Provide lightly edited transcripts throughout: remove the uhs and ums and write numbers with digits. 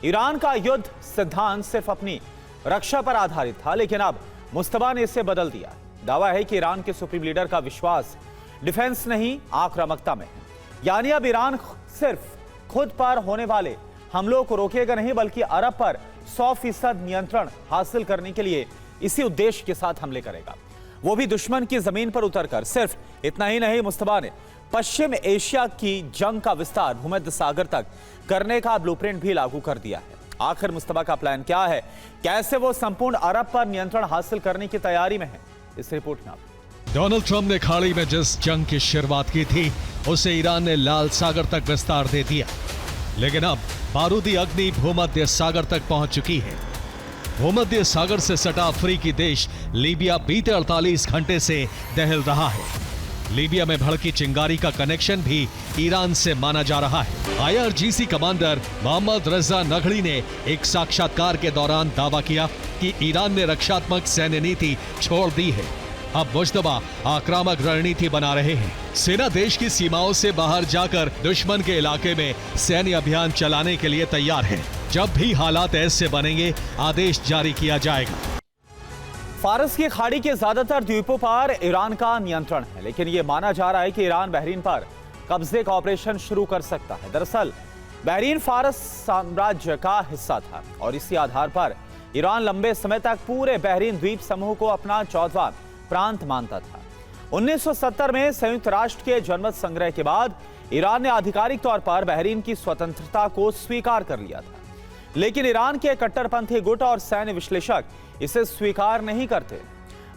Iran का युद्ध सिद्धांत सिर्फ अपनी रक्षा पर आधारित था, लेकिन अब मुस्तफा ने इसे बदल दिया। दावा है कि ईरान के सुप्रीम लीडर का विश्वास डिफेंस नहीं, आक्रामकता में है। यानी अब ईरान सिर्फ खुद पर होने वाले हमलों को रोकेगा नहीं, बल्कि अरब पर 100% नियंत्रण हासिल करने के लिए इसी उद्देश्य के साथ हमले करेगा, वो भी दुश्मन की जमीन पर उतरकर। सिर्फ इतना ही नहीं, मुस्तफा ने पश्चिम एशिया की जंग का विस्तार भूमध्य सागर तक करने का ब्लूप्रिंट भी लागू कर दिया है। आखिर मुस्तफा का प्लान क्या है, कैसे वो संपूर्ण अरब पर नियंत्रण हासिल करने की तैयारी में है, इस रिपोर्ट में आप। डोनाल्ड ट्रंप ने खाड़ी में जिस जंग की शुरुआत की थी, उसे ईरान ने लाल सागर तक विस्तार दे दिया, लेकिन अब बारूदी अग्नि भूमध्य सागर तक पहुंच चुकी है। भूमध्य सागर से सटा अफ्रीकी देश लीबिया बीते 48 घंटे से दहल रहा है। लीबिया में भड़की चिंगारी का कनेक्शन भी ईरान से माना जा रहा है। IRGC कमांडर मोहम्मद रजा नगड़ी ने एक साक्षात्कार के दौरान दावा किया कि ईरान ने रक्षात्मक सैन्य नीति छोड़ दी है, अब मुश्तबा आक्रामक रणनीति बना रहे हैं। सेना देश की सीमाओं से बाहर जाकर दुश्मन के इलाके में सैन्य अभियान चलाने के लिए तैयार है। जब भी हालात ऐसे बनेंगे, आदेश जारी किया जाएगा। फारस की खाड़ी के ज्यादातर द्वीपों पर ईरान का नियंत्रण है, लेकिन यह माना जा रहा है कि ईरान बहरीन पर कब्जे का ऑपरेशन शुरू कर सकता है। दरअसल बहरीन फारस साम्राज्य का हिस्सा था और इसी आधार पर ईरान लंबे समय तक पूरे बहरीन द्वीप समूह को अपना 14वां प्रांत मानता था। 1970 में संयुक्त राष्ट्र के जनमत संग्रह के बाद ईरान ने आधिकारिक तौर पर बहरीन की स्वतंत्रता को स्वीकार कर लिया था, लेकिन ईरान के कट्टरपंथी गुट और सैन्य विश्लेषक इसे स्वीकार नहीं करते।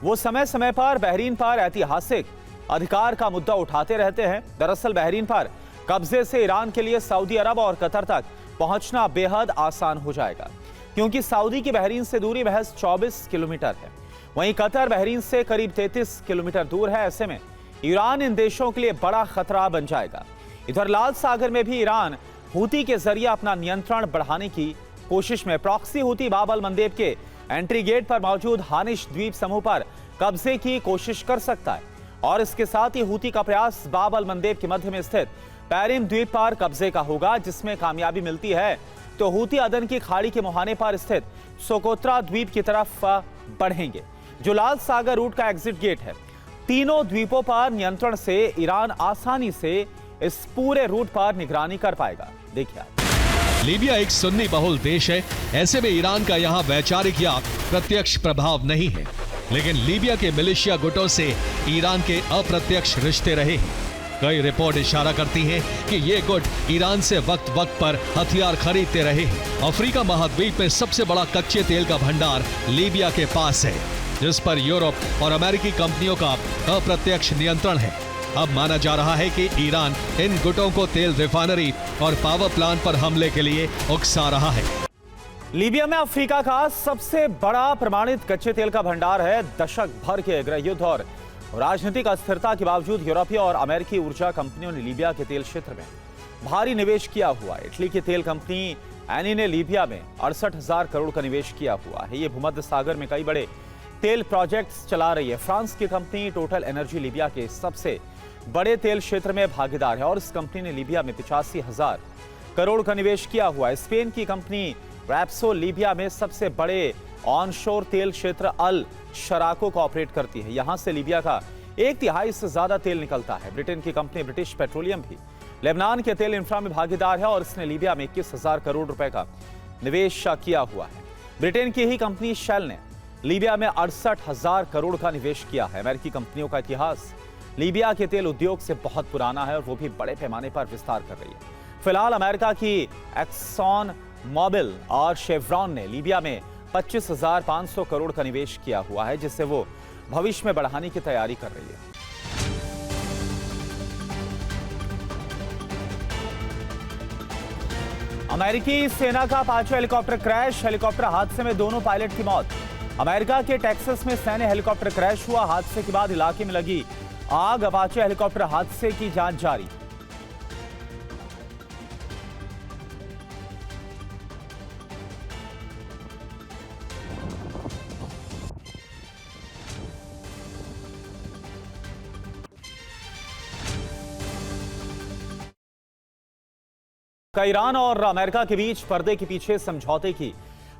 वो समय समय पर बहरीन पर ऐतिहासिक अधिकार का मुद्दा उठाते रहते हैं। दरअसल बहरीन पर कब्जे से ईरान के लिए सऊदी अरब और कतर तक पहुंचना बेहद आसान हो जाएगा, क्योंकि सऊदी की बहरीन से दूरी महज 24 किलोमीटर है, वहीं कतर बहरीन से करीब 33 किलोमीटर दूर है। ऐसे में ईरान इन देशों के लिए बड़ा खतरा बन जाएगा। इधर लाल सागर में भी ईरान हूती के जरिए अपना नियंत्रण बढ़ाने की कोशिश में प्रॉक्सी हूती बाब अल मंदेब के एंट्री गेट पर मौजूद हानिश द्वीप समूह पर कब्जे की कोशिश कर सकता है, और इसके साथ ही हूती का प्रयास बाब अल मंदेब के मध्य में स्थित पैरिम द्वीप पर कब्जे का होगा। जिसमें कामयाबी मिलती है तो हूती अदन की खाड़ी के मुहाने पर स्थित सोकोत्रा द्वीप की तरफ बढ़ेंगे, जो लाल सागर रूट का एग्जिट गेट है। तीनों द्वीपों पर नियंत्रण से ईरान आसानी से इस पूरे रूट पर निगरानी कर पाएगा। देखिए, लीबिया एक सुन्नी बहुल देश है, ऐसे में ईरान का यहाँ वैचारिक या प्रत्यक्ष प्रभाव नहीं है, लेकिन लीबिया के मिलिशिया गुटों से ईरान के अप्रत्यक्ष रिश्ते रहे हैं। कई रिपोर्ट इशारा करती हैं कि ये गुट ईरान से वक्त वक्त पर हथियार खरीदते रहे हैं। अफ्रीका महाद्वीप में सबसे बड़ा कच्चे तेल का भंडार लीबिया के पास है, जिस पर यूरोप और अमेरिकी कंपनियों का अप्रत्यक्ष नियंत्रण है। अब माना जा रहा है कि ईरान इन गुटों को तेल रिफाइनरी और पावर प्लांट पर हमले के लिए उकसा रहा है। लीबिया में अफ्रीका का सबसे बड़ा प्रमाणित कच्चे तेल का भंडार है। दशक भर के गृह युद्ध और राजनीतिक अस्थिरता के बावजूद यूरोपीय और अमेरिकी ऊर्जा कंपनियों ने लीबिया के तेल क्षेत्र में भारी निवेश किया हुआ है। इटली की तेल कंपनी एनी ने लीबिया में 68,000 करोड़ का निवेश किया हुआ है। ये भूमध्य सागर में कई बड़े तेल प्रोजेक्ट्स चला रही है। फ्रांस की कंपनी टोटल एनर्जी लीबिया के सबसे बड़े तेल क्षेत्र में भागीदार है और इस कंपनी ने लीबिया में 85,000 करोड़ का निवेश किया हुआ है। स्पेन की कंपनी रैप्सो लीबिया में सबसे बड़े ऑनशोर तेल क्षेत्र अल शराको को ऑपरेट करती है। यहां से लीबिया का 1/3 से ज्यादा तेल निकलता है। ब्रिटेन की कंपनी ब्रिटिश पेट्रोलियम भी लेबनान के तेल इंफ्रा में भागीदार है और इसने लीबिया में 21,000 करोड़ रुपए का निवेश किया हुआ है। ब्रिटेन की ही कंपनी शेल ने लीबिया में 68,000 करोड़ का निवेश किया है। अमेरिकी कंपनियों का इतिहास लीबिया के तेल उद्योग से बहुत पुराना है और वो भी बड़े पैमाने पर विस्तार कर रही है। फिलहाल अमेरिका की एक्सॉन मोबिल और शेवरॉन ने लीबिया में 25,500 करोड़ का निवेश किया हुआ है, जिससे वो भविष्य में बढ़ाने की तैयारी कर रही है। अमेरिकी सेना का 5वां हेलीकॉप्टर क्रैश। हेलीकॉप्टर हादसे में दोनों पायलट की मौत। अमेरिका के टेक्सास में सैन्य हेलीकॉप्टर क्रैश हुआ। हादसे के बाद इलाके में लगी आग। अपाचे हेलीकॉप्टर हादसे की जांच जारी। ईरान और अमेरिका के बीच पर्दे के पीछे समझौते की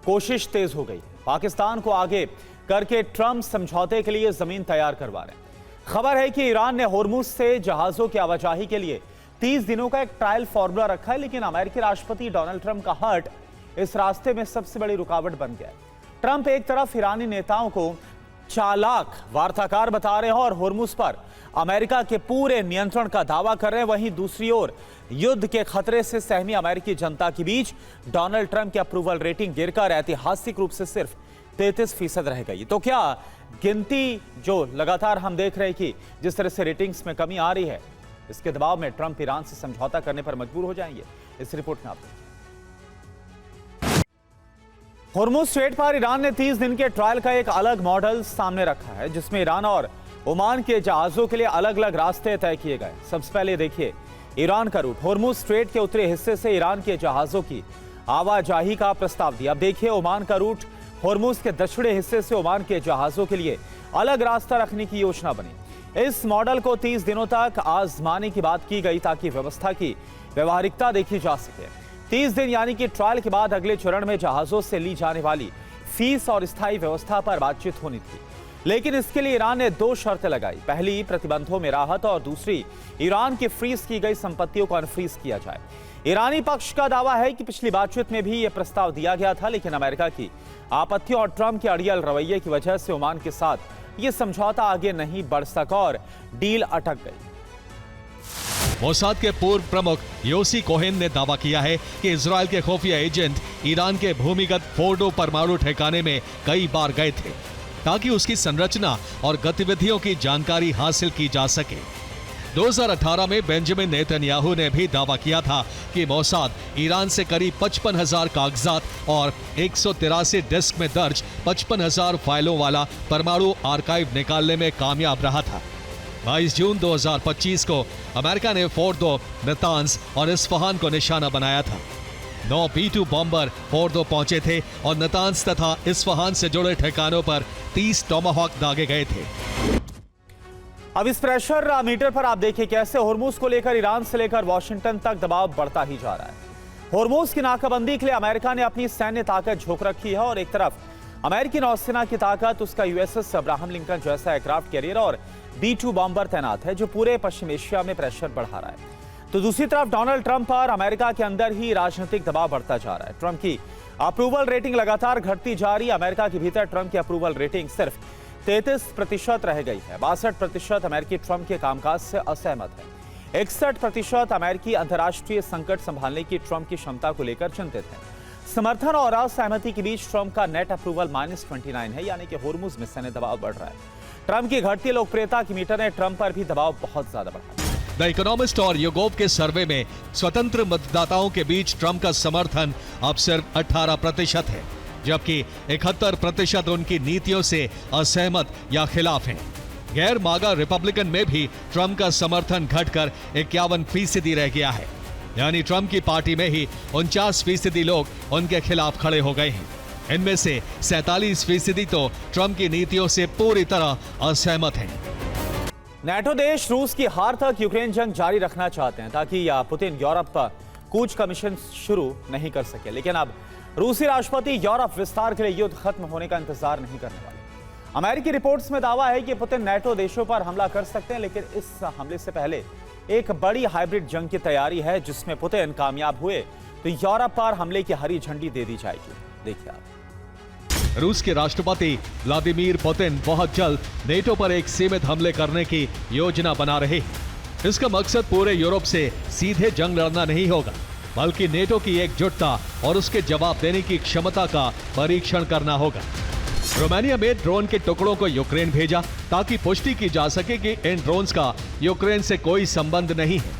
कोशिश तेज हो गई। पाकिस्तान को आगे करके ट्रंप समझौते के लिए जमीन तैयार करवा रहे हैं। खबर है कि ईरान ने होर्मुज से जहाजों की आवाजाही के लिए 30 दिनों का एक ट्रायल फॉर्मूला रखा है, लेकिन अमेरिकी राष्ट्रपति डोनाल्ड ट्रंप का हर्ट इस रास्ते में सबसे बड़ी रुकावट बन गया। ट्रंप एक तरफ ईरानी नेताओं को चालाक वार्ताकार बता रहे हैं और होर्मुज पर अमेरिका के पूरे नियंत्रण का दावा कर रहे हैं, वहीं दूसरी ओर युद्ध के खतरे से सहमी अमेरिकी जनता के बीच डोनाल्ड ट्रंप की अप्रूवल रेटिंग गिरकर ऐतिहासिक रूप से सिर्फ 33% रह गई। तो क्या गिनती जो लगातार हम देख रहे हैं कि जिस तरह से रेटिंग्स में कमी आ रही है, इसके दबाव में ट्रंप ईरान से समझौता करने पर मजबूर हो जाएंगे? इस रिपोर्ट में आप देखिए। होर्मुज स्ट्रेट पर ईरान ने 30 दिन के ट्रायल का एक अलग मॉडल सामने रखा है, जिसमें ईरान और ओमान के जहाजों के लिए अलग अलग रास्ते तय किए गए। सबसे पहले देखिए ईरान का रूट। होर्मुज स्ट्रेट के उत्तरी हिस्से से ईरान के जहाजों की आवाजाही का प्रस्ताव दिया। अब देखिए ओमान का रूट। होर्मुज के दक्षिणी हिस्से से ओमान के जहाजों के लिए अलग रास्ता रखने की योजना बनी। इस मॉडल को 30 दिनों तक आजमाने की बात की गई ताकि व्यवस्था की व्यवहारिकता देखी जा सके। 30 दिन यानी कि ट्रायल के बाद अगले चरण में जहाजों से ली जाने वाली फीस और स्थायी व्यवस्था पर बातचीत होनी थी, लेकिन इसके लिए ईरान ने 2 शर्तें लगाई। पहली, प्रतिबंधों में राहत, और दूसरी, ईरान की फ्रीज की गई संपत्तियों को अनफ्रीज किया जाए। ईरानी पक्ष का दावा है कि पिछली बातचीत में भी यह प्रस्ताव दिया गया था, लेकिन अमेरिका की आपत्तियों और ट्रंप के अड़ियल रवैये की वजह से ओमान के साथ यह समझौता आगे नहीं बढ़ सका और डील अटक गई। मोसाद के पूर्व प्रमुख योसी कोहेन ने दावा किया है कि इजरायल के खुफिया एजेंट ईरान के भूमिगत फोर्डो परमाणु ठिकाने में कई बार गए थे ताकि उसकी संरचना और गतिविधियों की जानकारी हासिल की जा सके। 2018 में बेंजामिन नेतन्याहू ने भी दावा किया था कि मोसाद ईरान से करीब 55,000 कागजात और 183 डिस्क में दर्ज 55,000 फाइलों वाला परमाणु आर्काइव निकालने में कामयाब रहा था। 22 जून 2025 को अमेरिका ने फोर्डो, नतांज और इस्फहान को निशाना बनाया था। 9 B-2 बॉम्बर फोर्डो पहुंचे थे और नतांज तथा इस्फहान से जुड़े ठिकानों पर 30 टोमाहॉक दागे गए थे। अब इस प्रेशर मीटर पर आप देखिए कैसे होर्मुज को लेकर ईरान से लेकर वॉशिंगटन तक दबाव बढ़ता ही जा रहा है। होर्मुज की नाकाबंदी के लिए अमेरिका ने अपनी सैन्य ताकत झोंक रखी है और एक तरफ अमेरिकी नौसेना की ताकत, उसका यूएसएस अब्राहम लिंकन जैसा एयरक्राफ्ट कैरियर और B-2 बॉम्बर तैनात है, जो पूरे पश्चिम एशिया में प्रेशर बढ़ा रहा है। तो दूसरी तरफ डोनाल्ड ट्रंप पर अमेरिका के अंदर ही राजनीतिक दबाव बढ़ता जा रहा है। ट्रंप की अप्रूवल रेटिंग लगातार घटती जा रही है। अमेरिका के भीतर ट्रंप की अप्रूवल रेटिंग सिर्फ 33% रह गई है। 62% अमेरिकी ट्रंप के कामकाज से असहमत है। 61% अमेरिकी अंतर्राष्ट्रीय संकट संभालने की ट्रंप की क्षमता को लेकर चिंतित है। समर्थन और असहमति के बीच ट्रंप का नेट अप्रूवल -29 है, यानी कि होर्मुज में सैन्य दबाव बढ़ रहा है। ट्रंप की घटती लोकप्रियता की मीटर ने ट्रंप पर भी दबाव बहुत ज्यादा बढ़ा है। द इकोनॉमिस्ट और योगोव के सर्वे में स्वतंत्र मतदाताओं के बीच ट्रंप का समर्थन अब सिर्फ 18% है, जबकि 71% उनकी नीतियों से असहमत या खिलाफ हैं। गैर मागा रिपब्लिकन में भी ट्रंप का समर्थन घटकर 51% रह गया है, यानी ट्रंप की पार्टी में ही 49% लोग उनके खिलाफ खड़े हो गए हैं। इनमें से 47% तो ट्रंप की नीतियों से पूरी तरह असहमत हैं। नेटो देश रूस की हार तक यूक्रेन जंग जारी रखना चाहते हैं ताकि पुतिन यूरोप पर कूच का मिशन शुरू नहीं कर सके, लेकिन अब रूसी राष्ट्रपति यूरोप विस्तार के लिए युद्ध खत्म होने का इंतजार नहीं करने वाले। अमेरिकी रिपोर्ट्स में दावा है कि पुतिन नेटो देशों पर हमला कर सकते हैं, लेकिन इस हमले से पहले एक बड़ी हाइब्रिड जंग की तैयारी है, जिसमें पुतिन कामयाब हुए तो यूरोप पर हमले की हरी झंडी दे दी जाएगी। देखिए आप। रूस के राष्ट्रपति व्लादिमीर पुतिन बहुत जल्द नेटो पर एक सीमित हमले करने की योजना बना रहे हैं। इसका मकसद पूरे यूरोप से सीधे जंग लड़ना नहीं होगा, बल्कि नेटो की एकजुटता और उसके जवाब देने की क्षमता का परीक्षण करना होगा। रोमानिया में ड्रोन के टुकड़ों को यूक्रेन भेजा ताकि पुष्टि की जा सके कि इन ड्रोन्स का यूक्रेन से कोई संबंध नहीं है।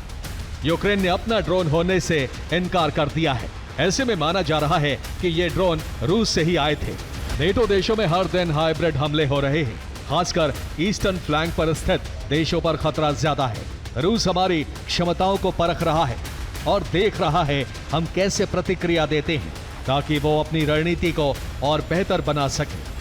यूक्रेन ने अपना ड्रोन होने से इनकार कर दिया है। ऐसे में माना जा रहा है कि ये ड्रोन रूस से ही आए थे। नेटो देशों में हर दिन हाइब्रिड हमले हो रहे हैं, खासकर ईस्टर्न फ्लैंक पर स्थित देशों पर खतरा ज्यादा है। रूस हमारी क्षमताओं को परख रहा है और देख रहा है हम कैसे प्रतिक्रिया देते हैं, ताकि वो अपनी रणनीति को और बेहतर बना सके।